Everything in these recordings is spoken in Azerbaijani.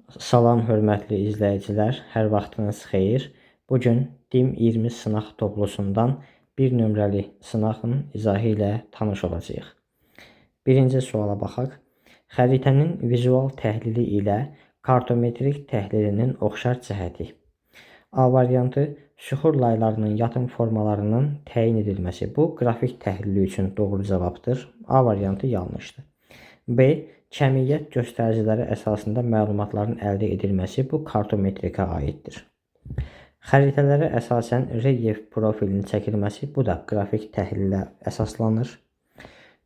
Salam hörmətli izləyicilər, hər vaxtınız xeyir. Bugün DİM 20 sınaq toplusundan bir nömrəli sınağın izahı ilə tanış olacağıq. Birinci suala baxaq. Xəritənin vizual təhlili ilə kartometrik təhlilinin oxşar cəhəti. A variantı süxur laylarının yatım formalarının təyin edilməsi. Bu qrafik təhlili üçün doğru cavabdır. A variantı yanlışdır. B. Kəmiyyət göstəriciləri əsasında məlumatların əldə edilməsi bu kartometrikə aiddir. Xəritələrə əsasən relyef profilinin çəkilməsi bu da qrafik təhlilə əsaslanır.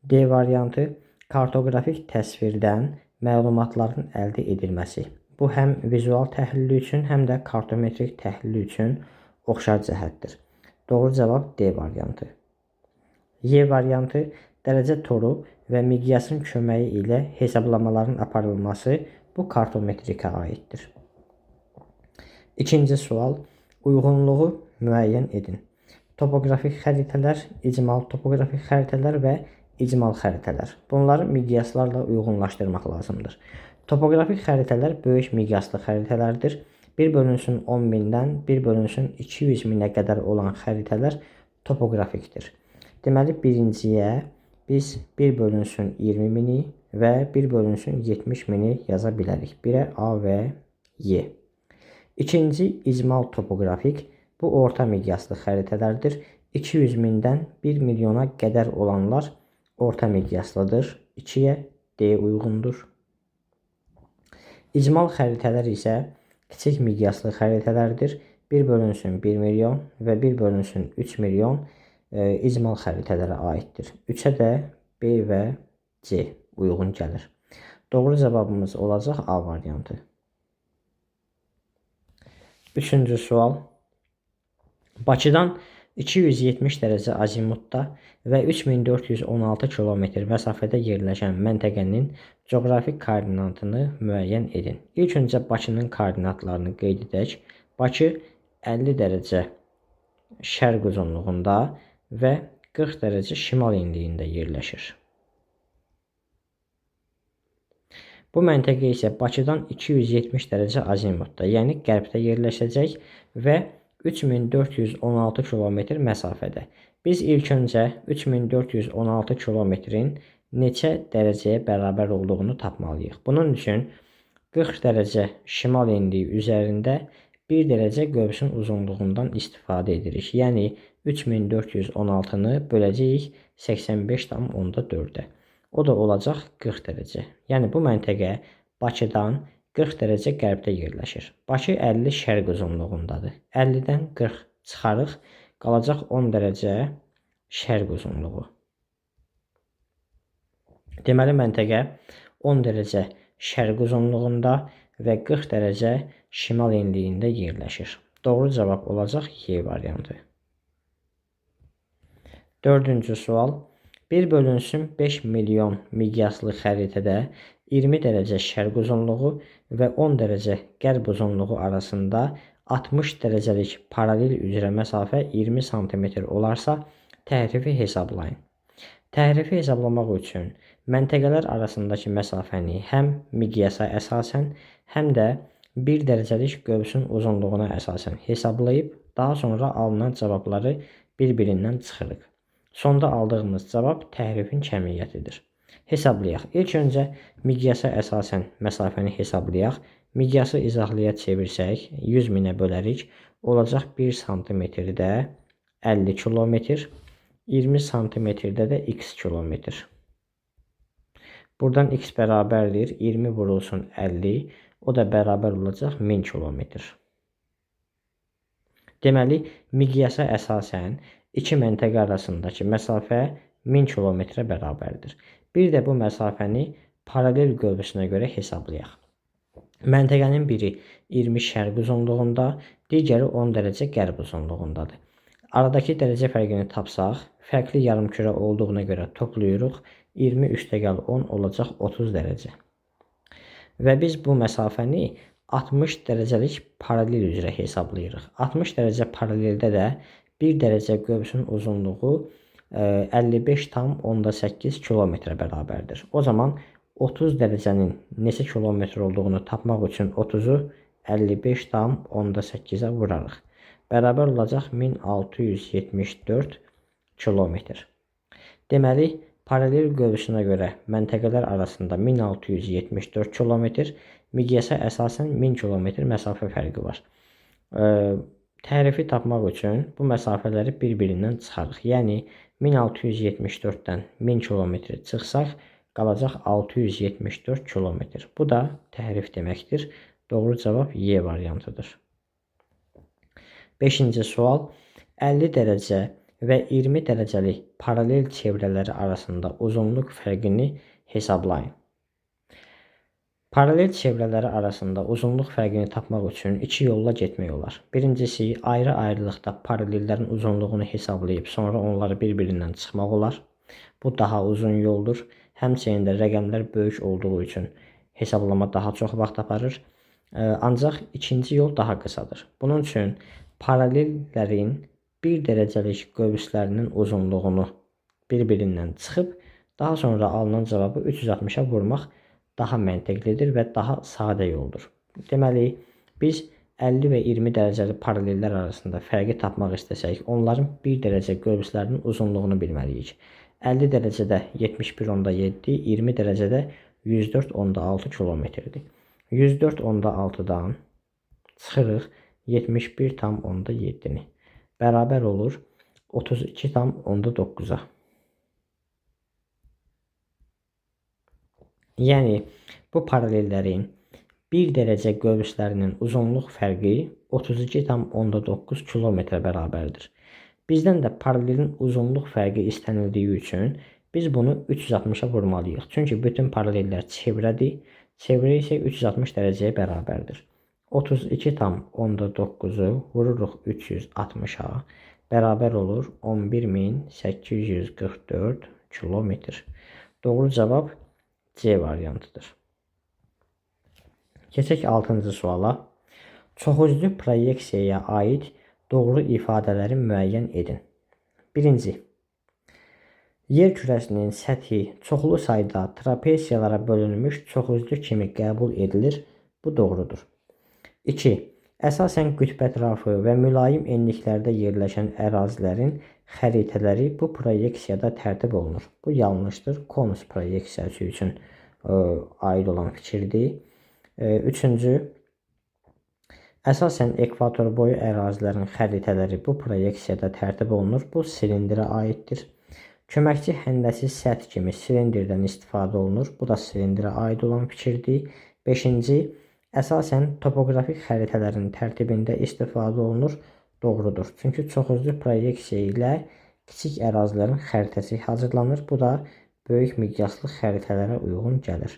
D variantı kartoqrafik təsvirdən məlumatların əldə edilməsi. Bu həm vizual təhlili üçün, həm də kartometrik təhlili üçün oxşar cəhətdir. Doğru cavab D variantı. Y variantı dərəcə toru və miqyasın köməyi ilə hesablamaların aparılması bu kartometrikə aiddir. İkinci sual. Uyğunluğu müəyyən edin. Topoqrafik xəritələr, icmal topoqrafik xəritələr və icmal xəritələr. Bunları miqyaslarla uyğunlaşdırmaq lazımdır. Topoqrafik xəritələr böyük miqyaslı xəritələrdir. 1/10.000-dən 1/200.000-ə qədər olan xəritələr topoqrafikdir. Deməli, birinciyə biz 1/20.000-i və 1/70.000-i yaza bilərik. Birə A və Y. İkinci icmal topoqrafik. Bu orta miqyaslı xəritələrdir. 200.000-dən 1 milyona qədər olanlar orta miqyaslıdır. 2-yə D uyğundur. İcmal xəritələr isə kiçik miqyaslı xəritələrdir. 1/1 milyon və 1/3 milyon icmal xəritələrə aiddir. 3-ə də B və C uyğun gəlir. Doğru cavabımız olacaq A variantı. Üçüncü sual. Bakıdan 270 dərəcə azimutda və 3416 kilometr məsafədə yerləşən məntəqənin coğrafi koordinatını müəyyən edin. İlk öncə Bakının koordinatlarını qeyd edək. Bakı 50 dərəcə şərq uzunluğunda və 40 dərəcə şimal enliyində yerləşir. Bu məntəqə isə Bakıdan 270 dərəcə azimutda, yəni qərbdə yerləşəcək və 3416 kilometr məsafədə. Biz ilk öncə 3416 kilometrin neçə dərəcəyə bərabər olduğunu tapmalıyıq. Bunun üçün 40 dərəcə şimal enliyi üzərində 1 dərəcə qövsün uzunluğundan istifadə edirik. Yəni 3416-nı böləcəyik 85,4-ə. O da olacaq 40 dərəcə. Yəni bu məntəqə Bakıdan 40 dərəcə qərbdə yerləşir. Bakı 50 şərq uzunluğundadır. 50-dən 40 çıxarıq, qalacaq 10 dərəcə şərq uzunluğu. Deməli, məntəqə 10 dərəcə şərq uzunluğunda və 40 dərəcə şimal enliyində yerləşir. Doğru cavab olacaq Y variantı. Dördüncü sual. 1/5 milyon miqyaslı xəritədə 20 dərəcə şərq uzunluğu və 10 dərəcə qərb uzunluğu arasında 60 dərəcəlik paralel üzrə məsafə 20 sm olarsa, təhrifi hesablayın. Təhrifi hesablamaq üçün məntəqələr arasındakı məsafəni həm miqyasa əsasən, həm də 1 dərəcəlik qövsün uzunluğuna əsasən hesablayıb, daha sonra alınan cavabları bir-birindən çıxırıq. Sonda aldığımız cavab təhrifin kəmiyyətidir. Hesablayaq. İlk öncə miqyasa əsasən məsafəni hesablayaq. Miqyası izahlaya çevirsək, 100.000-ə bölərik. Olacaq 1 sm-də 50 kilometr, 20 sm-də də x kilometr. Buradan x bərabərdir. 20 vurulsun 50, o da bərabər olacaq 1000 kilometr. Deməli, miqyasa əsasən iki məntəqə arasındakı məsafə 1000 kilometrə bərabərdir. Bir də bu məsafəni paralel qövsünə görə hesablayaq. Məntəqənin biri 20 şərq uzunluğunda, digəri 10 dərəcə qərb uzunluğundadır. Aradakı dərəcə fərqini tapsaq, fərqli yarımkürə olduğuna görə toplayırıq. 20 + 10 olacaq 30 dərəcə. Və biz bu məsafəni 60 dərəcəlik paralel üzrə hesablayırıq. 60 dərəcə paraleldə də 1 dərəcə qövsün uzunluğu 55,8 kilometrə bərabərdir. O zaman 30 dərəcənin neçə kilometr olduğunu tapmaq üçün 30-u 55,8-ə vurarıq. Bərabər olacaq 1674 kilometr. Deməli, paralel qövsünə görə məntəqələr arasında 1674 kilometr, miqyasa əsasən 1000 kilometr məsafə fərqi var. Tərifi tapmaq üçün bu məsafələri bir-birindən çıxarıq. Yəni 1674-dən 1000 kilometr çıxsaq, qalacaq 674 kilometr. Bu da tərif deməkdir. Doğru cavab Y variantıdır. 5-ci sual. 50 dərəcə və 20 dərəcəli paralel çevrələri arasında uzunluq fərqini hesablayın. Paralel çevrələri arasında uzunluq fərqini tapmaq üçün iki yolla getmək olar. Birincisi, ayrı-ayrılıqda paralellərin uzunluğunu hesablayıb sonra onları bir-birindən çıxmaq olar. Bu daha uzun yoldur. Həmçinin də rəqəmlər böyük olduğu üçün hesablama daha çox vaxt aparır. Ancaq ikinci yol daha qısadır. Bunun üçün paralellərin 1 dərəcəlik qövslərinin uzunluğunu bir-birindən çıxıb, daha sonra alınan cavabı 360-a vurmaq daha məntiqlidir və daha sadə yoldur. Deməli, biz 50 və 20 dərəcəli paralellər arasında fərqi tapmaq istəsək, onların 1 dərəcə qövslərinin uzunluğunu bilməliyik. 50 dərəcədə 71,7, 20 dərəcədə 104,6 kilometrdir. 104,6-dan çıxırıq 71,7-ni. Bərabər olur 32,9-a. Yəni, bu paralellərin 1 dərəcə qövslərinin uzunluq fərqi 32,9 kilometrə bərabərdir. Bizdən də paralelin uzunluq fərqi istənildiyi üçün biz bunu 360-a vurmalıyıq. Çünki bütün paralellər çevrədir. Çevrə isə 360 dərəcəyə bərabərdir. 32,9-u vururuq 360-a. Bərabər olur 11844 kilometr. Doğru cavab C variantıdır. Keçək 6-cı suala. Çoxüzlü proyeksiyaya aid doğru ifadələri müəyyən edin. 1. Yer kürəsinin səthi çoxlu sayda trapesiyalara bölünmüş çoxüzlü kimi qəbul edilir. Bu doğrudur. 2. Əsasən qütb ətrafı və mülayim enliklərdə yerləşən ərazilərin xəritələri bu proyeksiyada tərtib olunur. Bu yanlışdır. Konus proyeksiyası üçün aid olan fikirdir. 3. Əsasən ekvator boyu ərazilərin xəritələri bu proyeksiyada tərtib olunur. Bu silindirə aiddir. Köməkçi həndəsi səth kimi silindirdən istifadə olunur. Bu da silindirə aid olan fikirdir. 5. Əsasən topoqrafik xəritələrin tərtibində istifadə olunur. Doğrudur. Çünki çoxüzlü proyeksiya ilə kiçik ərazilərin xəritəsi hazırlanır. Bu da böyük miqyaslı xəritələrə uyğun gəlir.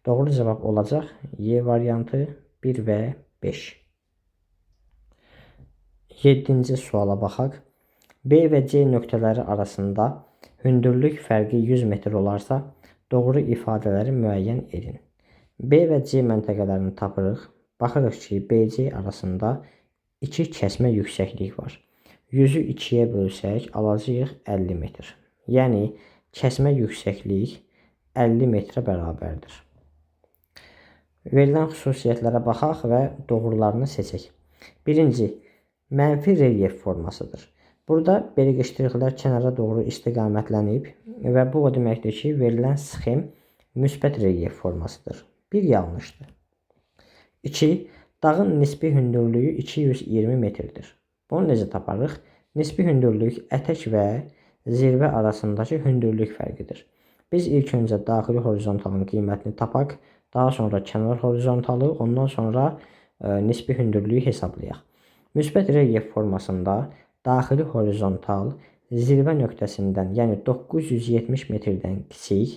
Doğru cavab olacaq Y variantı 1 və 5. 7-ci suala baxaq. B və C nöqtələri arasında hündürlük fərqi 100 metr olarsa, doğru ifadələri müəyyən edin. B və C məntəqələrini tapırıq. Baxırıq ki, BC arasında 2 kəsmə yüksəklik var. 100-ü 2-yə bölsək, alacağıq 50 metr. Yəni, kəsmə yüksəklik 50 metrə bərabərdir. Verilən xüsusiyyətlərə baxaq və doğrularını seçək. 1. Mənfi relyef formasıdır. Burada belqişdiriklər kənara doğru istiqamətlənib və bu o deməkdir ki, verilən sxem müsbət relyef formasıdır. 1 yanlışdır. 2. Dağın nisbi hündürlüyü 220 metrdir. Bunu necə taparıq? Nisbi hündürlük ətək və zirvə arasındakı hündürlük fərqidir. Biz ilk öncə daxili horizontalın qiymətini tapaq, daha sonra kənar horizontalı, ondan sonra nisbi hündürlüyü hesablayaq. Müsbət relyef formasında daxili horizontal zirvə nöqtəsindən, yəni 970 metrdən kiçik,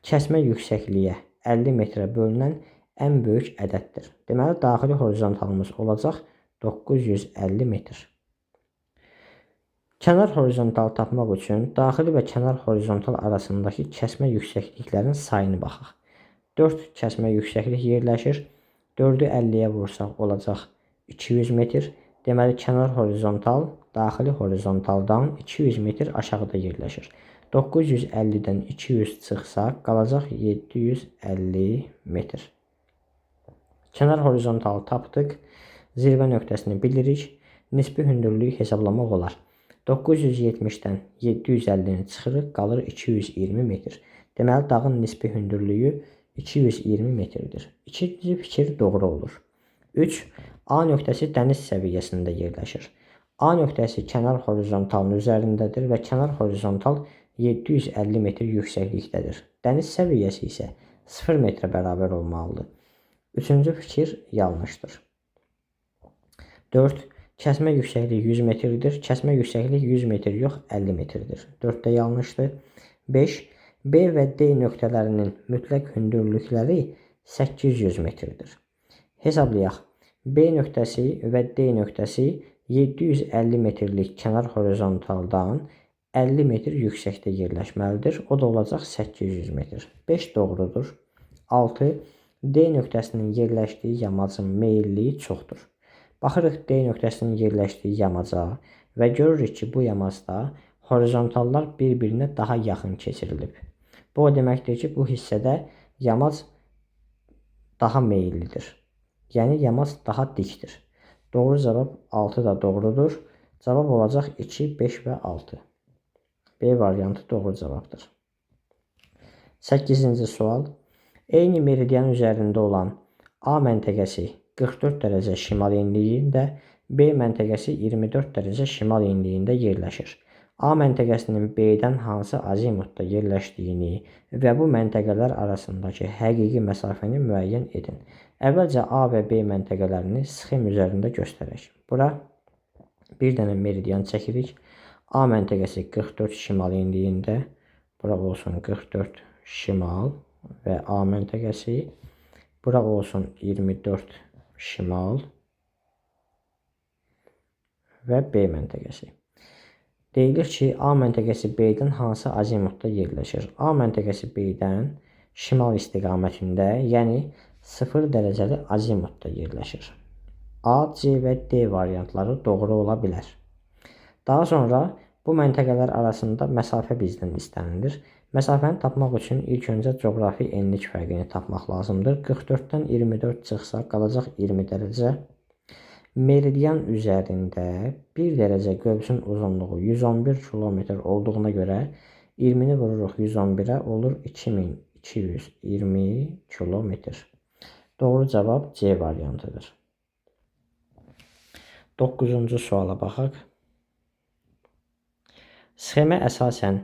kəsmə yüksəkliyə 50 metrə bölünən ən böyük ədəddir. Deməli, daxili horizontalımız olacaq 950 metr. Kənar horizontal tapmaq üçün daxili və kənar horizontal arasındakı kəsmə yüksəkliklərin sayını baxaq. 4 kəsmə yüksəklik yerləşir. 4-ü 50-yə vursaq olacaq 200 metr. Deməli, kənar horizontal daxili horizontaldan 200 metr aşağıda yerləşir. 950-dən 200 çıxsaq qalacaq 750 metr. Kənar horizontalı tapdıq. Zirvə nöqtəsini bilirik. Nisbi hündürlüyü hesablamaq olar. 970-dən 750-ni çıxırıq, qalır 220 metr. Deməli, dağın nisbi hündürlüyü 220 metrdir. İkinci fikir doğru olur. 3. A nöqtəsi dəniz səviyyəsində yerləşir. A nöqtəsi kənar horizontalın üzərindədir və kənar horizontal 750 metr yüksəklikdədir. Dəniz səviyyəsi isə 0 metrə bərabər olmalıdır. Üçüncü fikir yanlışdır. 4. Kəsmə yüksəkliyi 100 metrdir. Kəsmə yüksəklik 100 metr yox, 50 metrdir. 4 də yanlışdır. 5. B və D nöqtələrinin mütləq hündürlükləri 800 metrdir. Hesablayaq. B nöqtəsi və D nöqtəsi 750 metrlik kənar horizontaldan 50 metr yüksəkdə yerləşməlidir. O da olacaq 800 metr. 5 doğrudur. 6. D nöqtəsinin yerləşdiyi yamacın meyilliyi çoxdur. Baxırıq D nöqtəsinin yerləşdiyi yamaca və görürük ki, bu yamacda horizontallar bir-birinə daha yaxın keçirilib. Bu o deməkdir ki, bu hissədə yamac daha meyillidir. Yəni yamac daha dikdir. Doğru cavab 6 da doğrudur. Cavab olacaq 2, 5 və 6. B variantı doğru cavabdır. 8-ci sual. Eyni meridian üzərində olan A məntəqəsi 44 dərəcə şimal enliyində, B məntəqəsi 24 dərəcə şimal enliyində yerləşir. A məntəqəsinin B-dən hansı azimutda yerləşdiyini və bu məntəqələr arasındakı həqiqi məsafəni müəyyən edin. Əvvəlcə A və B məntəqələrini sxem üzərində göstərək. Bura bir dənə meridian çəkirik. A məntəqəsi 44 şimal enliyində, bura olsun 44 şimal və A məntəqəsi, bura olsun 24 şimal və B məntəqəsi. Deyilir ki, A məntəqəsi B-dən hansı azimutda yerləşir? A məntəqəsi B-dən şimal istiqamətində, yəni 0 dərəcəli azimutda yerləşir. A, C və D variantları doğru ola bilər. Daha sonra bu məntəqələr arasında məsafə bizdən istənilir. Məsafəni tapmaq üçün ilk öncə coğrafi enlik fərqini tapmaq lazımdır. 44-dən 24 çıxsa qalacaq 20 dərəcə. Meridian üzərində 1 dərəcə qövsün uzunluğu 111 kilometr olduğuna görə 20-ni vururuq 111-ə, olur 2220 kilometr. Doğru cavab C variantıdır. 9-cu suala baxaq. Sxemə əsasən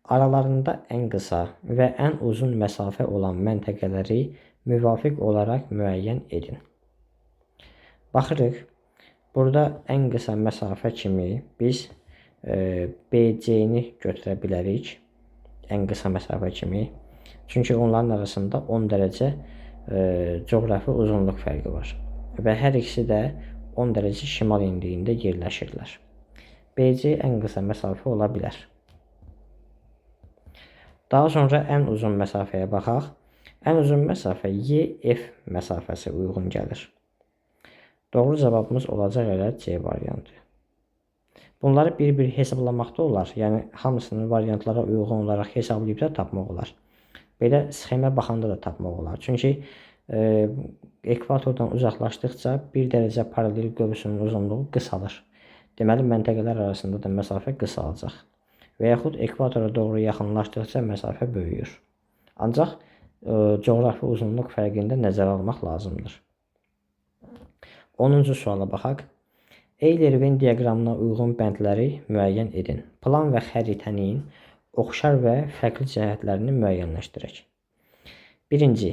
aralarında ən qısa və ən uzun məsafə olan məntəqələri müvafiq olaraq müəyyən edin. Baxırıq, burada ən qısa məsafə kimi biz BC-ni götürə bilərik. Ən qısa məsafə kimi. Çünki onların arasında 10 dərəcə coğrafi uzunluq fərqi var. Və hər ikisi də 10 dərəcə şimal enliyində yerləşirlər. BC ən qısa məsafə ola bilər. Daha sonra ən uzun məsafəyə baxaq. Ən uzun məsafə YF məsafəsi uyğun gəlir. Doğru cavabımız olacaq elə C variantı. Bunları bir-bir hesablamaqda olar. Yəni hamısını variantlara uyğun olaraq hesablayıb da tapmaq olar. Belə sxemə baxanda da tapmaq olar. Çünki ekvatordan uzaqlaşdıqca 1 dərəcə paralel qövsünün uzunluğu qısalır. Deməli, məntəqələr arasında da məsafə qısalacaq. Və yaxud ekvatora doğru yaxınlaşdıqca məsafə böyüyür. Ancaq coğrafi uzunluq fərqini də nəzərə almaq lazımdır. 10-cu suala baxaq. Eyler-Venn diaqramına uyğun bəndləri müəyyən edin. Plan və xəritənin oxşar və fərqli cəhətlərini müəyyənləşdirək. 1.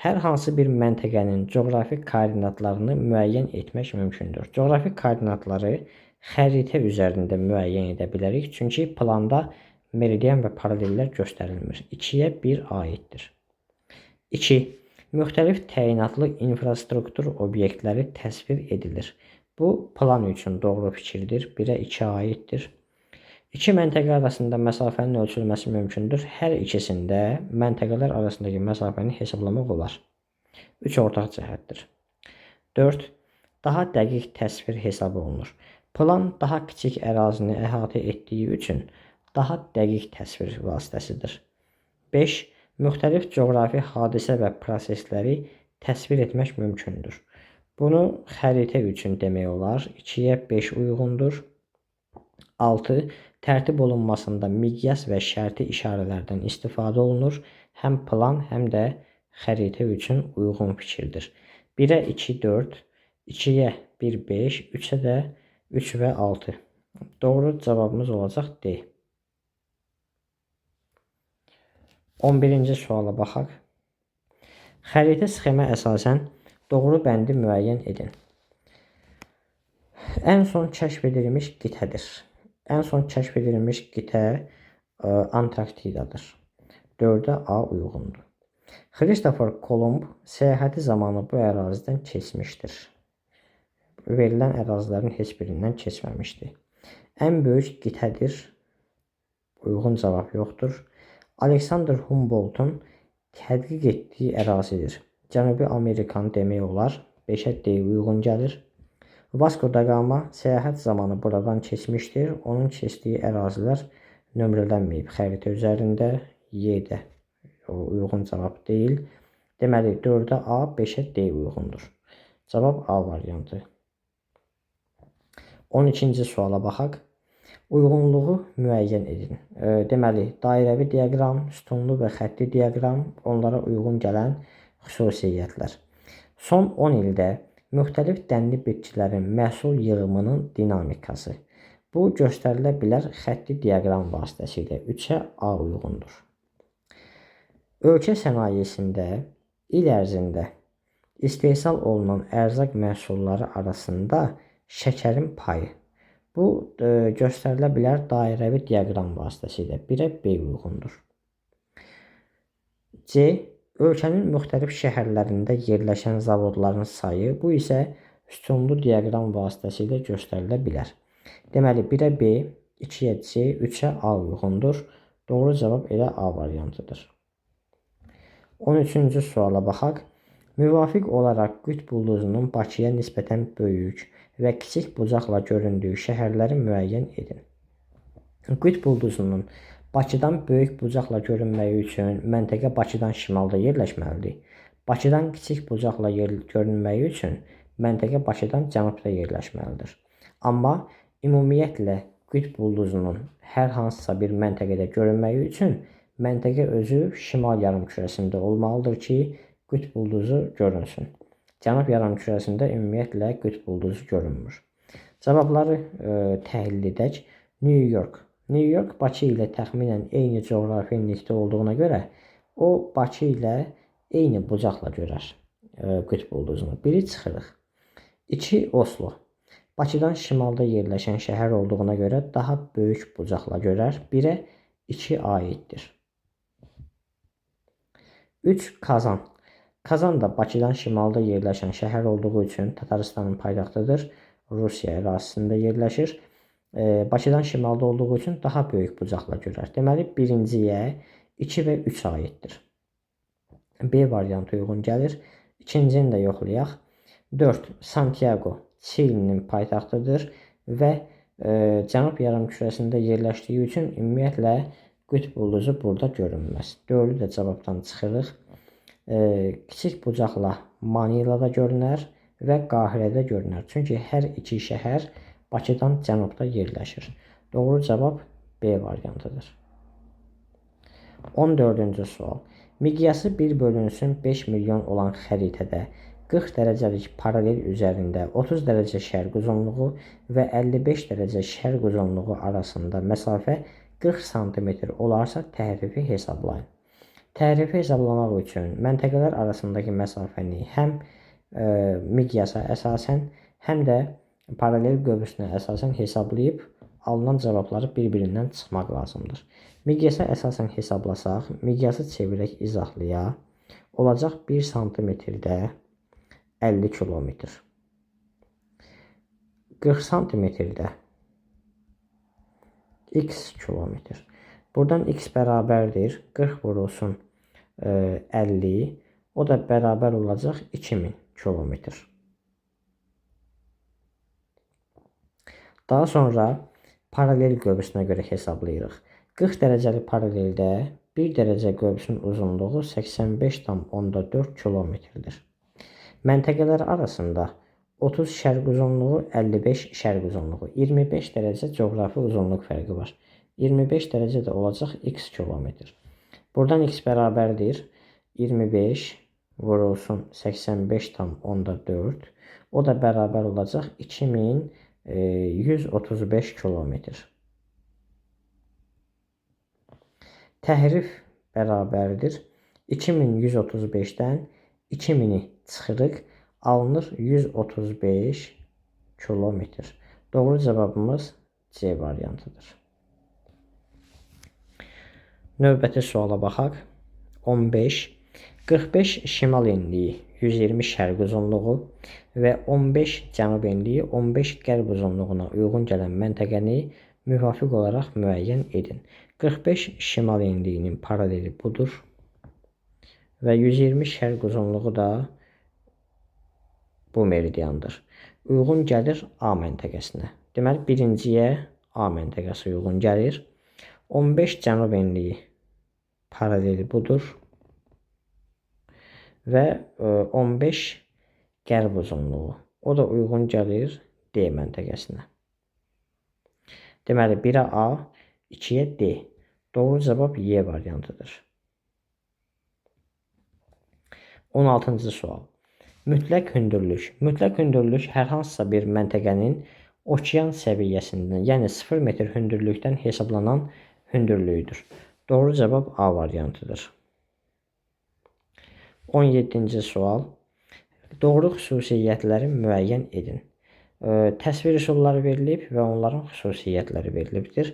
Hər hansı bir məntəqənin coğrafi koordinatlarını müəyyən etmək mümkündür. Coğrafi koordinatları xəritə üzərində müəyyən edə bilərik. Çünki planda meridian və paralellər göstərilmir. 2-yə 1 aiddir. 2. Müxtəlif təyinatlı infrastruktur obyektləri təsvir edilir. Bu plan üçün doğru fikirdir. 1-ə 2 aiddir. 2 məntəqə arasında məsafənin ölçülməsi mümkündür. Hər ikisində məntəqələr arasındakı məsafəni hesablamaq olar. 3 ortaq cəhətdir. 4. Daha dəqiq təsvir hesab olunur. Plan daha kiçik ərazini əhatə etdiyi üçün daha dəqiq təsvir vasitəsidir. 5. Müxtəlif coğrafi hadisə və prosesləri təsvir etmək mümkündür. Bunu xəritə üçün demək olar. 2-yə 5 uyğundur. 6. Tərtib olunmasında miqyas və şərti işarələrdən istifadə olunur. Həm plan, həm də xəritə üçün uyğun fikirdir. 1-ə 2, 4, 2-yə 1, 5, 3-ə də 3 və 6. Doğru cavabımız olacaq D. 11-ci suala baxaq. Xəritə sxemə əsasən doğru bəndi müəyyən edin. Ən son kəşf edilmiş qitədir. Ən son kəşf edilmiş qitə Antarktidadır. 4-ə A uyğundur. Kristofer Kolumb səyahəti zamanı bu ərazidən keçmişdir. Verilən ərazilərin heç birindən keçməmişdir. Ən böyük qitədir. Uyğun cavab yoxdur. Alexander Humboldt'un tədqiq etdiyi ərazidir. Cənubi Amerikanı demək olar. 5-ə D uyğun gəlir. Vasco da Gama səyahət zamanı buradan keçmişdir. Onun keçdiyi ərazilər nömrələnməyib xəritə üzərində. Y-də uyğun cavab deyil. Deməli 4-ə A, 5-ə D uyğundur. Cavab A variantı. 12-ci suala baxaq. Uyğunluğu müəyyən edin. Deməli, dairəvi diaqram, sütunlu və xətti diaqram onlara uyğun gələn xüsusiyyətlər. Son 10 ildə müxtəlif dənli bitkilərin məhsul yığımının dinamikası. Bu göstərilə bilər xətti diaqram vasitəsilə. 3-ə A uyğundur. Ölkə sənayesində il ərzində istehsal olunan ərzaq məhsulları arasında şəkərin payı. Bu göstərilə bilər dairəvi diaqram vasitəsilə. 1-ə B uyğundur. C. Ölkənin müxtəlif şəhərlərində yerləşən zavodların sayı. Bu isə sütunlu diaqram vasitəsilə göstərilə bilər. Deməli 1-ə B, 2-yə C, 3-ə A uyğundur. Doğru cavab elə A variantıdır. 13-cü suala baxaq. Müvafiq olaraq qütb ulduzunun Bakıya nisbətən böyük və kiçik bucaqla göründüyü şəhərləri müəyyən edin. Qütb ulduzunun Bakıdan böyük bucaqla görünməyi üçün məntəqə Bakıdan şimalda yerləşməlidir. Bakıdan kiçik bucaqla görünməyi üçün məntəqə Bakıdan cənubda yerləşməlidir. Amma ümumiyyətlə qütb ulduzunun hər hansısa bir məntəqədə görünməyi üçün məntəqə özü şimal yarımkürəsində olmalıdır ki, qütb ulduzu görünsün. Cənub yarımkürəsində ümumiyyətlə qütb ulduzu görünmür. Cavabları təhlil edək. New York. New York Bakı ilə təxminən eyni coğrafi enlikdə olduğuna görə o Bakı ilə eyni bucaqla görər qütb ulduzunu. Biri çıxırıq. 2. Oslo. Bakıdan şimalda yerləşən şəhər olduğuna görə daha böyük bucaqla görər. 1-ə 2 aiddir. 3. Kazan. Kazan da Bakıdan şimalda yerləşən şəhər olduğu üçün Tataristanın paytaxtıdır. Rusiya ərazisində yerləşir. Bakıdan şimalda olduğu üçün daha böyük bucaqla görər. Deməli, birinciyə 2 və 3 aiddir. B variantı uyğun gəlir. İkincini də yoxlayaq. 4. Santiago Çilinin paytaxtıdır və cənub yarımkürəsində yerləşdiyi üçün ümumiyyətlə qütb ulduzu burada görünməz. 4-ü də cavabdan çıxırıq. Kiçik bucaqla Manilada görünər və Qahirədə görünər. Çünki hər iki şəhər Bakıdan cənubda yerləşir. Doğru cavab B variantıdır. 14-cü sual. Miqyası 1/5 milyon olan xəritədə 40 dərəcəlik paralel üzərində 30 dərəcə şərq uzunluğu və 55 dərəcə şərq uzunluğu arasında məsafə 40 sm olarsa tərifi hesablayın. Tərifi hesablamaq üçün məntəqələr arasındakı məsafəni həm miqyasa əsasən, həm də paralel qövsünə əsasən hesablayıb alınan cavabları bir-birindən çıxmaq lazımdır. Miqyasa əsasən hesablasaq, miqyası çevirək izahlıya, olacaq 1 sm-də 50 kilometr. 40 sm-də x kilometr. Buradan x bərabərdir 40 vurulsun 50, o da bərabər olacaq 2000 kilometr. Daha sonra paralel qövsünə görə hesablayırıq. 40 dərəcəli paraleldə 1 dərəcə qövsün uzunluğu 85,4 kilometrdir. Məntəqələr arasında 30 şərq uzunluğu, 55 şərq uzunluğu, 25 dərəcə coğrafi uzunluq fərqi var. 25 dərəcə də olacaq x kilometr. Buradan x bərabərdir 25 vurulsun 85,4. O da bərabər olacaq 2135 kilometr. Təhrif bərabərdir 2135-dən 2000-i çıxırıq, alınır 135 kilometr. Doğru cavabımız C variantıdır. Növbəti suala baxaq. 15. 45 şimal enliyi 120 şərq uzunluğu və 15 cənub enliyi 15 qərb uzunluğuna uyğun gələn məntəqəni müvafiq olaraq müəyyən edin. 45 şimal enliyinin paraleli budur və 120 şərq uzunluğu da bu meridiandır. Uyğun gəlir A məntəqəsinə. Deməli, birinciyə A məntəqəsi uyğun gəlir. 15 cənub enliyi paraleli budur və 15 qərb uzunluğu. O da uyğun gəlir D məntəqəsinə. Deməli, 1-ə A, 2-yə D. Doğru cavab Y variantıdır. 16-cı sual. Mütləq hündürlük. Mütləq hündürlük hər hansısa bir məntəqənin okean səviyyəsindən, yəni 0 metr hündürlükdən hesablanan hündürlüyüdür. Doğru cavab A variantıdır. 17-ci sual. Doğru xüsusiyyətləri müəyyən edin. Təsvir üsulları verilib və onların xüsusiyyətləri verilibdir.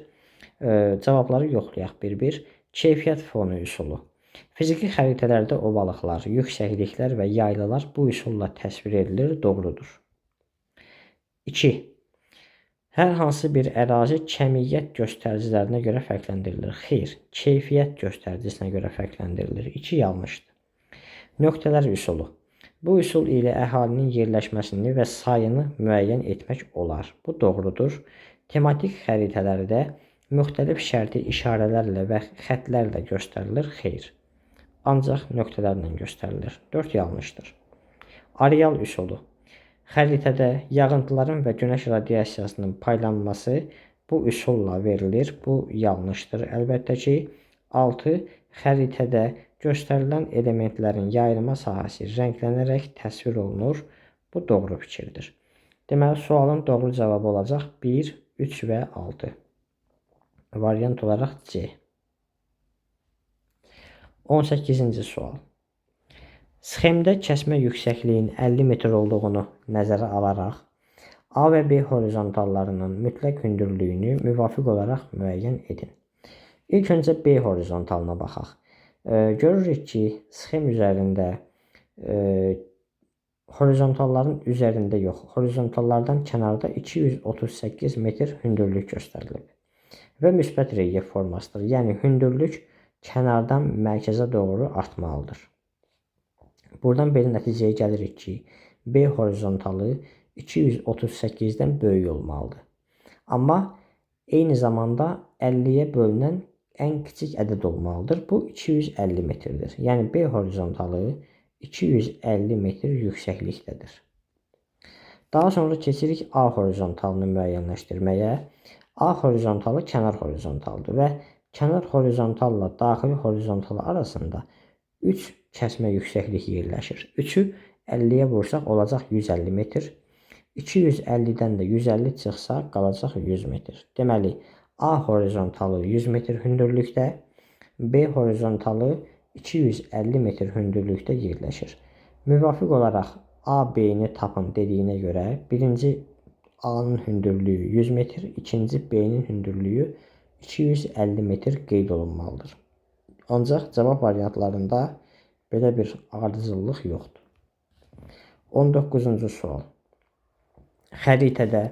Cavabları yoxlayaq bir-bir. Keyfiyyət fonu üsulu. Fiziki xəritələrdə ovalıqlar, yüksəkliklər və yaylılar bu üsulla təsvir edilir, doğrudur. 2. Hər hansı bir ərazi kəmiyyət göstəricilərinə görə fərqləndirilir. Xeyr, keyfiyyət göstəricisine görə fərqləndirilir. 2 yanlışdır. Nöqtələr üsulu. Bu üsul ilə əhalinin yerləşməsini və sayını müəyyən etmək olar. Bu doğrudur. Tematik xəritələrdə müxtəlif şərti işarələrlə və xətlərlə göstərilir. Xeyr, ancaq nöqtələrlə göstərilir. 4 yanlışdır. Areal üsulu. Xəritədə yağıntıların və günəş radiasiyasının paylanması bu üsulla verilir. Bu yanlışdır əlbəttə ki. 6. Xəritədə göstərilən elementlərin yayılma sahəsi rənglənərək təsvir olunur. Bu doğru fikirdir. Deməli, sualın doğru cavabı olacaq 1, 3 və 6. Variant olaraq C. 18-ci sual. Sxemdə kəsmə yüksəkliyin 50 metr olduğunu nəzərə alaraq A və B horizontallarının mütləq hündürlüyünü müvafiq olaraq müəyyən edin. İlk öncə B horizontalına baxaq. Görürük ki, sxem üzərində horizontalların üzərində yox, horizontallardan kənarda 238 metr hündürlük göstərilib və müsbət relyef formasıdır. Yəni, hündürlük kənardan mərkəzə doğru artmalıdır. Buradan belə nəticəyə gəlirik ki, B horizontalı 238-dən böyük olmalıdır. Amma eyni zamanda 50-yə bölünən ən kiçik ədəd olmalıdır. Bu 250 metrdir. Yəni, B horizontalı 250 metr yüksəklikdədir. Daha sonra keçirik A horizontalını müəyyənləşdirməyə. A horizontalı kənar horizontaldır və kənar horizontalla daxili horizontalı arasında 3 kəsmə yüksəklik yerləşir. 3-ü 50-yə vursaq olacaq 150 metr. 250-dən də 150 çıxsa qalacaq 100 metr. Deməli, A horizontalı 100 metr hündürlükdə, B horizontalı 250 metr hündürlükdə yerləşir. Müvafiq olaraq A, B-ni tapın dediyinə görə birinci A-nın hündürlüyü 100 metr, ikinci B-nin hündürlüyü 250 metr qeyd olunmalıdır. Ancaq cavab variantlarında belə bir ardıcıllıq yoxdur. 19-cu sual. Xəritədə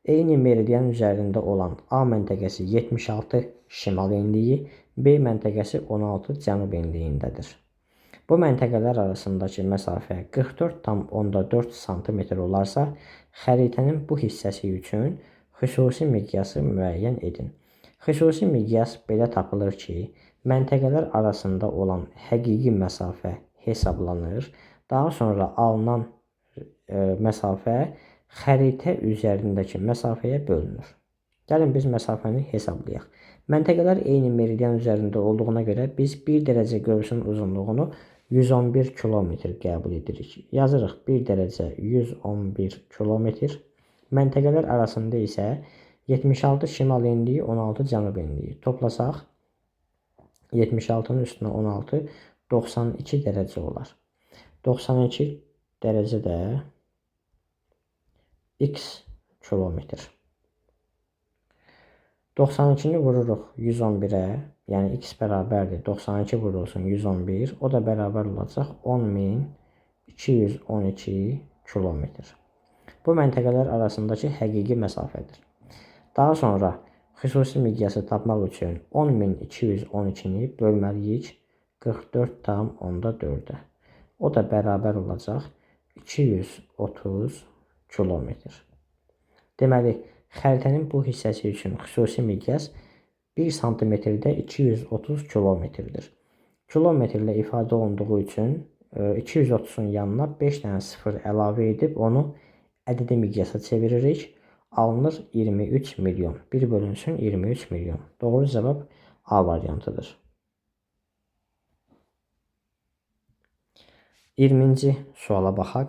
eyni meridian üzərində olan A məntəqəsi 76 şimal enliyi, B məntəqəsi 16 cənub enliyindədir. Bu məntəqələr arasındakı məsafə 44,4 sm olarsa, xəritənin bu hissəsi üçün xüsusi miqyası müəyyən edin. Xüsusi miqyas belə tapılır ki, məntəqələr arasında olan həqiqi məsafə hesablanır. Daha sonra alınan məsafə xəritə üzərindəki məsafəyə bölünür. Gəlin biz məsafəni hesablayaq. Məntəqələr eyni meridian üzərində olduğuna görə biz 1 dərəcə qövsün uzunluğunu 111 kilometr qəbul edirik. Yazırıq 1 dərəcə 111 kilometr. Məntəqələr arasında isə 76 şimal enliyi, 16 cənub enliyi. Toplasaq 76-nın üstünə 16 92 dərəcə olar. 92 dərəcə də x kilometr. 92-ni vururuq 111-ə, yəni x bərabərdir 92 vurulsun 111, o da bərabər olacaq 10.212 kilometr. Bu məntəqələr arasındakı həqiqi məsafədir. Daha sonra xüsusi miqyası tapmaq üçün 10.212-ni bölməliyik 44,4-ə. O da bərabər olacaq 230 kilometr. Deməli, xəritənin bu hissəsi üçün xüsusi miqyas 1 santimetrdə 230 kilometrdir. Kilometrlə ifadə olunduğu üçün 230-un yanına 5 dənə 0 əlavə edib onu ədədi miqyasa çeviririk. Alınır 23 milyon. 1 bölünsün 23 milyon. Doğru cavab A variantıdır. 20-ci suala baxaq.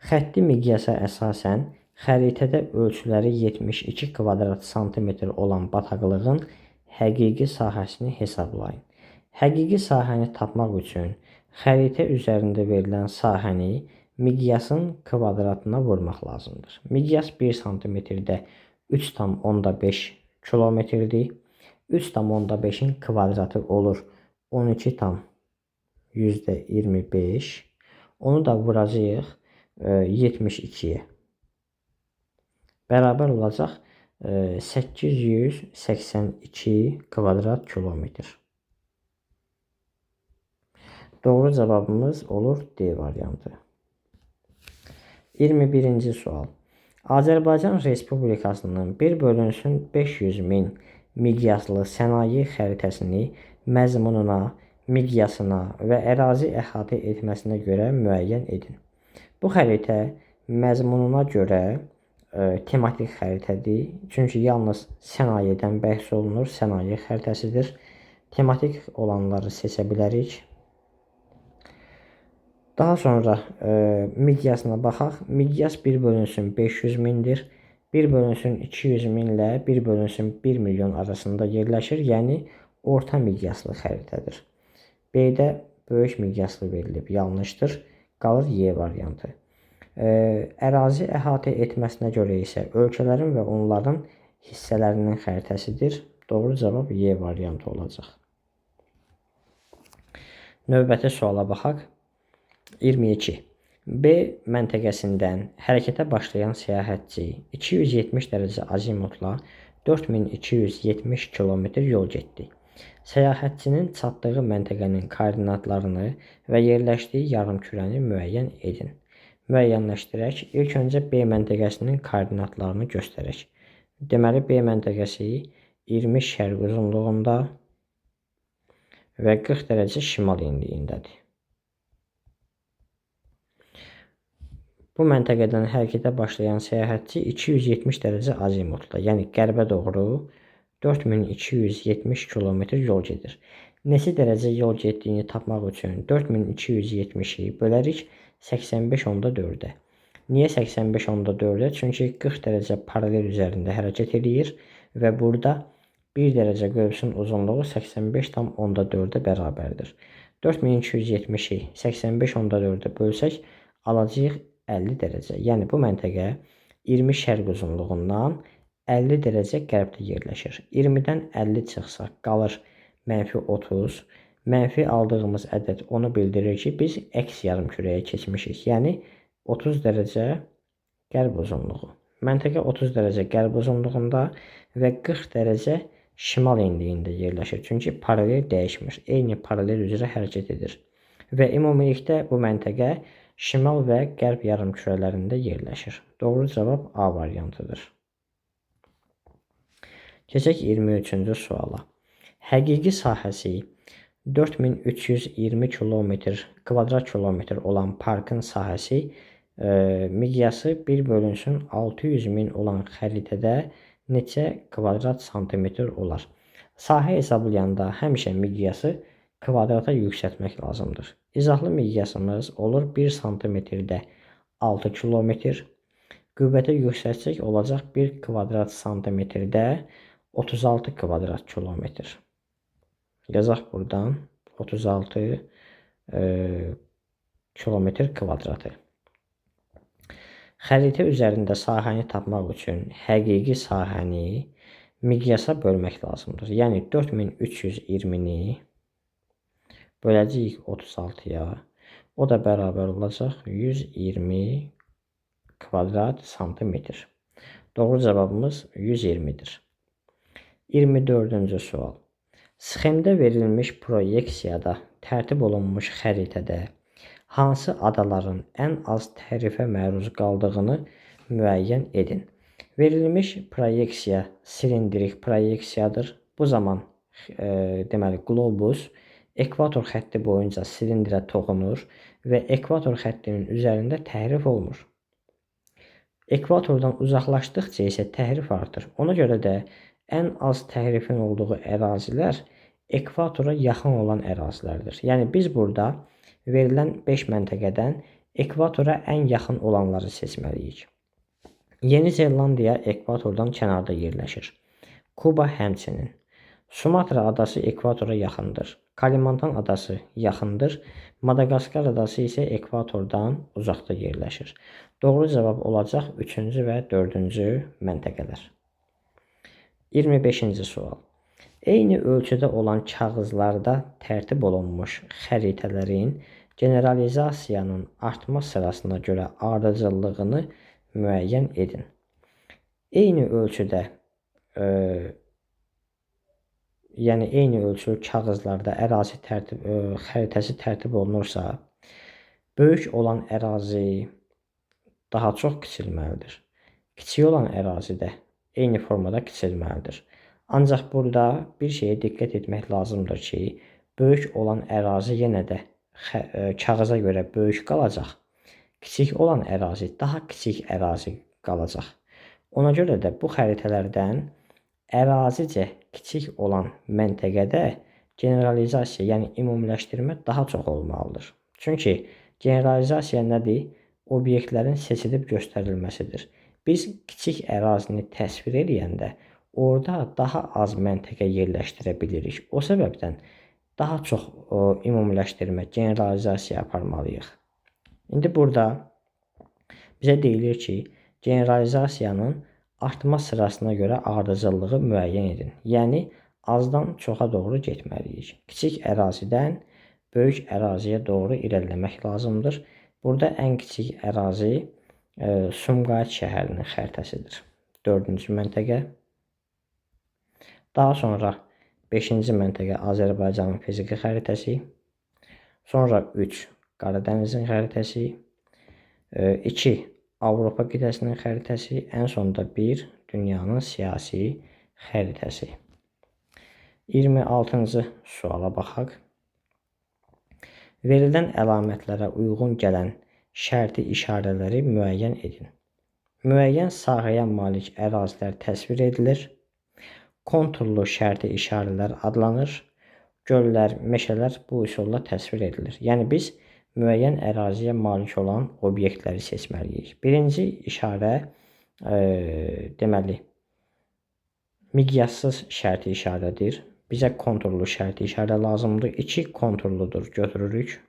Xətti miqyasa əsasən xəritədə ölçüləri 72 kvadrat santimetr olan bataqlığın həqiqi sahəsini hesablayın. Həqiqi sahəni tapmaq üçün xəritə üzərində verilən sahəni miqyasın kvadratına vurmaq lazımdır. Miqyas 1 santimetrdə 3,5 kilometrdir. 3,5-in kvadratı olur 12,25. Onu da vuracağıq 72-yə. Bərabər olacaq 882 kvadrat kilometr. Doğru cavabımız olur D variantı. 21-ci sual. Azərbaycan Respublikasının 1 bölünsün 500 min miqyaslı sənaye xəritəsini məzmununa, miqyasına və ərazi əhatə etməsinə görə müəyyən edin. Bu xəritə məzmununa görə tematik xəritədir. Çünki yalnız sənayedən bəhs olunur, sənaye xəritəsidir. Tematik olanları seçə bilərik. Daha sonra miqyasına baxaq. Miqyas 1 bölünsün 500 mindir. 1 bölünsün 200 min ilə 1 bölünsün 1 milyon arasında yerləşir. Yəni orta miqyaslı xəritədir. B-də böyük miqyaslı verilib, yanlışdır. Qalır Y variantı. Ərazi əhatə etməsinə görə isə ölkələrin və onların hissələrinin xəritəsidir. Doğru cavab Y variantı olacaq. Növbəti suala baxaq. 22. B məntəqəsindən hərəkətə başlayan səyahətçi 270 dərəcə azimutla 4270 kilometr yol getdi. Səyahətçinin çatdığı məntəqənin koordinatlarını və yerləşdiyi yarımkürəni müəyyən edin. Müəyyənləşdirək. İlk öncə B məntəqəsinin koordinatlarını göstərək. Deməli, B məntəqəsi 20 şərq uzunluğunda və 40 dərəcə şimal enliyindədir. Bu məntəqədən hərəkətə başlayan səyahətçi 270 dərəcə azimutla, yəni qərbə doğru 4270 kilometr yol gedir. Neçə dərəcə yol getdiyini tapmaq üçün 4270-i bölərik 85,4-ə. Niyə 85,4-ə? Çünki 40 dərəcə paralel üzərində hərəkət edir və burada 1 dərəcə qövsün uzunluğu 85,4-ə bərabərdir. 4270-i 85,4-ə bölsək alacağıq 50 dərəcə. Yəni bu məntəqə 20 şərq uzunluğundan 50 dərəcə qərbdə yerləşir. 20-dən 50 çıxsaq qalır -30. Mənfi aldığımız ədəd onu bildirir ki, biz əks yarımkürəyə keçmişik. Yəni 30 dərəcə qərb uzunluğu. Məntəqə 30 dərəcə qərb uzunluğunda və 40 dərəcə şimal enliyində yerləşir. Çünki paralel dəyişmir. Eyni paralel üzrə hərəkət edir. Və ümumilikdə bu məntəqə şimal və qərb yarımkürələrində yerləşir. Doğru cavab A variantıdır. Keçək 23-cü suala. Həqiqi sahəsi 4320 kvadrat kilometr olan parkın sahəsi miqyası 1/600.000 olan xəritədə neçə kvadrat santimetr olar? Sahə hesablayanda həmişə miqyası kvadrata yüksəltmək lazımdır. İzahlı miqyasımız olur 1 santimetrdə 6 kilometr. Qüvvətə yüksəltsək olacaq 1 kvadrat santimetrdə 36 kvadrat kilometr. Yazaq buradan 36 kilometr kvadratı. Xəritə üzərində sahəni tapmaq üçün həqiqi sahəni miqyasa bölmək lazımdır. Yəni 4320-ni böləcəyik 36-ya. O da bərabər olacaq 120 kvadrat santimetr. Doğru cavabımız 120'dir. 24-cü sual. Sxemdə verilmiş proyeksiyada tərtib olunmuş xəritədə hansı adaların ən az tərifə məruz qaldığını müəyyən edin. Verilmiş proyeksiya silindrik proyeksiyadır. Bu zaman deməli qlobus ekvator xətti boyunca silindrə toxunur və ekvator xəttinin üzərində təhrif olmur. Ekvatordan uzaqlaşdıqca isə təhrif artır. Ona görə də ən az təhrifin olduğu ərazilər ekvatora yaxın olan ərazilərdir. Yəni biz burada verilən 5 məntəqədən ekvatora ən yaxın olanları seçməliyik. Yeni Zelandiya ekvatordan kənarda yerləşir. Kuba həmçinin. Sumatra adası ekvatora yaxındır. Kalimantan adası yaxındır. Madagaskar adası isə ekvatordan uzaqda yerləşir. Doğru cavab olacaq 3-cü və 4-cü məntəqələr. 25-ci sual. Eyni ölçüdə olan kağızlarda tərtib olunmuş xəritələrin generalizasiyanın artma sırasına görə ardıcıllığını müəyyən edin. Eyni ölçüdə yəni eyni ölçülü kağızlarda ərazi xəritəsi tərtib olunursa, böyük olan ərazi daha çox kiçilməlidir. Kiçik olan ərazi də eyni formada kiçilməlidir. Ancaq burada bir şeyə diqqət etmək lazımdır ki, böyük olan ərazi yenə də kağıza görə böyük qalacaq. Kiçik olan ərazi daha kiçik ərazi qalacaq. Ona görə də bu xəritələrdən ərazicə kiçik olan məntəqədə generalizasiya, yəni ümumiləşdirmə daha çox olmalıdır. Çünki generalizasiya nədir? Obyektlərin seçilib göstərilməsidir. Biz kiçik ərazini təsvir edəndə orada daha az məntəqə yerləşdirə bilirik. O səbəbdən daha çox ümumiləşdirmə, generalizasiya aparmalıyıq. İndi burada bizə deyilir ki, generalizasiyanın artma sırasına görə ardıcıllığı müəyyən edin. Yəni, azdan çoxa doğru getməliyik. Kiçik ərazidən böyük əraziyə doğru irəliləmək lazımdır. Burada ən kiçik ərazi Sumqayıt şəhərinin xəritəsidir. 4-cü məntəqə. Daha sonra 5-ci məntəqə Azərbaycanın fiziki xəritəsi. Sonra 3 Qaradənizin xəritəsi. 2 Avropa qitəsinin xəritəsi, ən sonda 1 dünyanın siyasi xəritəsi. 26-cı suala baxaq. Verilən əlamətlərə uyğun gələn şərti işarələri müəyyən edin. Müəyyən sahəyə malik ərazilər təsvir edilir. Konturlu şərti işarələr adlanır. Göllər, meşələr bu üsulla təsvir edilir. Yəni biz müəyyən əraziyə malik olan obyektləri seçməliyik. Birinci işarə deməli miqyassız şərti işarədir. Bizə konturlu şərti işarə lazımdır. 2 konturludur, götürürük.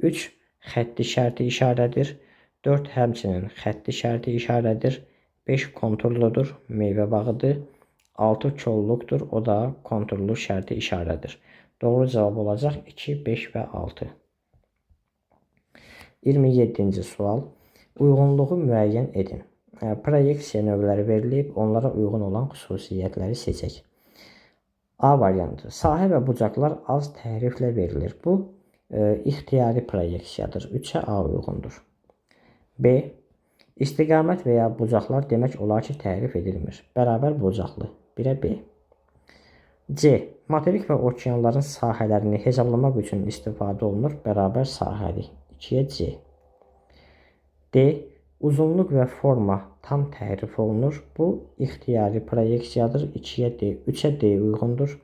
3 xətti şərti işarədir. 4 həmçinin xətti şərti işarədir. 5 konturludur, meyvə bağıdır. 6 kolluqdur, o da konturlu şərti işarədir. Doğru cavab olacaq 2, 5 və 6. 27-ci sual. Uyğunluğu müəyyən edin. Proyeksiya növləri verilib, onlara uyğun olan xüsusiyyətləri seçək. A variantı. Sahə və bucaqlar az təriflə verilir. Bu ixtiyari proyeksiyadır. 3-ə A uyğundur. B. İstiqamət və ya bucaqlar demək olar ki, tərif edilmir. Bərabər bucaqlı. 1-ə B. C. Materik və okeanların sahələrini hesablamaq üçün istifadə olunur. Bərabər sahəli. 2-yə C. D. Uzunluq və forma tam təhrif olunur. Bu ixtiyari proyeksiyadır. 2-yə D. 3-ə D uyğundur.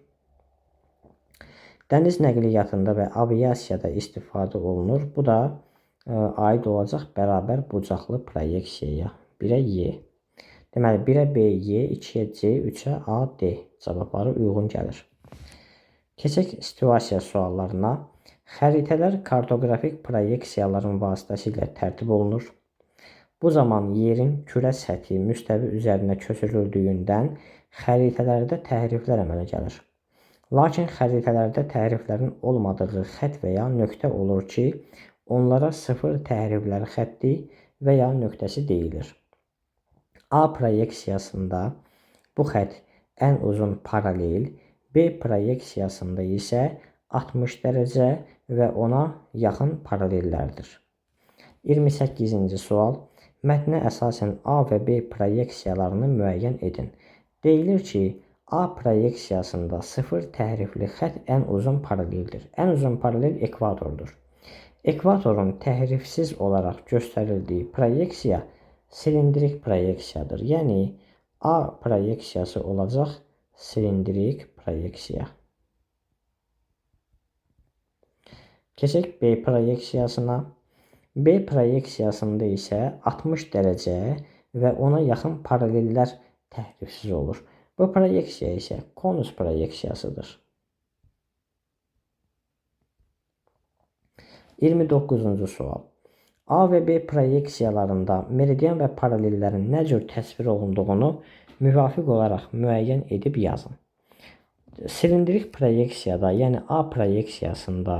Dəniz nəqliyyatında və aviasiyada istifadə olunur. Bu da aid olacaq bərabər bucaqlı proyeksiyaya. 1-ə Y. Deməli 1-ə B, Y, 2-yə C, 3-ə A, D cavabları uyğun gəlir. Keçək situasiya suallarına. Xəritələr kartoqrafik proyeksiyaların vasitəsilə tərtib olunur. Bu zaman yerin kürə səthi müstəvi üzərinə köçürüldüyündən xəritələrdə təhriflər əmələ gəlir. Lakin xəritələrdə təhriflərin olmadığı xətt və ya nöqtə olur ki, onlara sıfır təhriflər xətti və ya nöqtəsi deyilir. A proyeksiyasında bu xətt ən uzun paralel, B proyeksiyasında isə 60 dərəcə və ona yaxın paralellərdir. 28-ci sual. Mətnə əsasən A və B proyeksiyalarını müəyyən edin. Deyilir ki, A proyeksiyasında sıfır təhrifli xətt ən uzun paraleldir. Ən uzun paralel ekvatordur. Ekvatorun təhrifsiz olaraq göstərildiyi proyeksiya silindrik proyeksiyadır. Yəni A proyeksiyası olacaq silindrik proyeksiya. Keçək B proyeksiyasına. B proyeksiyasında isə 60 dərəcə və ona yaxın paralellər təhrifsiz olur. Bu proyeksiya isə konus proyeksiyasıdır. 29-cu sual. A və B proyeksiyalarında meridian və paralellərin nə cür təsvir olunduğunu müvafiq olaraq müəyyən edib yazın. Silindrik proyeksiyada, yəni A proyeksiyasında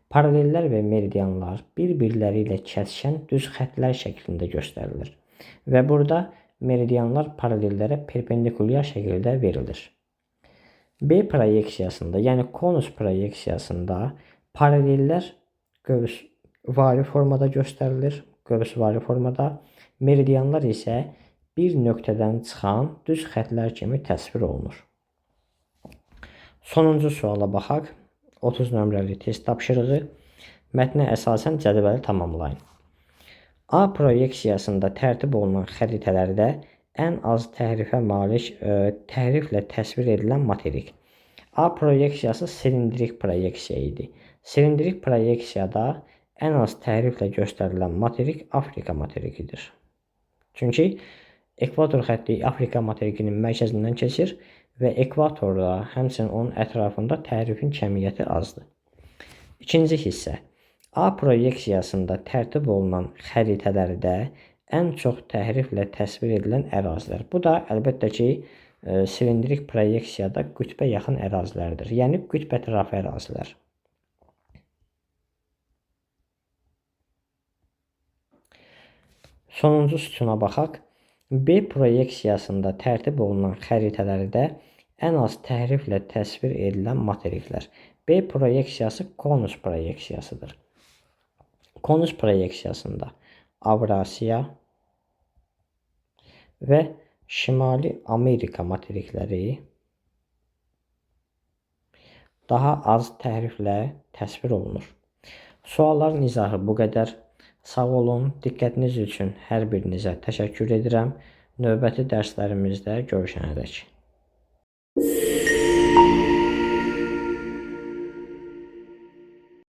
paralellər və meridianlar bir-birləri ilə kəsişən düz xəttlər şəklində göstərilir və burada meridianlar paralellərə perpendikulyar şəkildə verilir. B proyeksiyasında, yəni konus proyeksiyasında paralellər qövsvari formada göstərilir. Qövsvari formada, meridianlar isə bir nöqtədən çıxan düz xəttlər kimi təsvir olunur. Sonuncu suala baxaq. 30 nömrəli test tapşırığı. Mətnə əsasən cədvəli tamamlayın. A proyeksiyasında tərtib olunan xəritələrdə ən az təhrifə malik təhriflə təsvir edilən materik. A proyeksiyası silindrik proyeksiya idi. Silindrik proyeksiyada ən az təhriflə göstərilən materik Afrika materikidir. Çünki ekvator xətti Afrika materikinin mərkəzindən keçir və ekvatorda, həmçinin onun ətrafında təhrifin kəmiyyəti azdır. İkinci hissə. A proyeksiyasında tərtib olunan xəritələrdə ən çox təhriflə təsvir edilən ərazilər. Bu da əlbəttə ki, silindrik proyeksiyada qütbə yaxın ərazilərdir. Yəni qütb ətrafı ərazilər. Sonuncu sütuna baxaq. B proyeksiyasında tərtib olunan xəritələrdə ən az təhriflə təsvir edilən materiklər. B proyeksiyası konus proyeksiyasıdır. Konus proyeksiyasında Avrasiya və Şimali Amerika materikləri daha az təhriflə təsvir olunur. Sualların izahı bu qədər. Sağ olun, diqqətiniz üçün hər birinizə təşəkkür edirəm. Növbəti dərslərimizdə görüşənədək.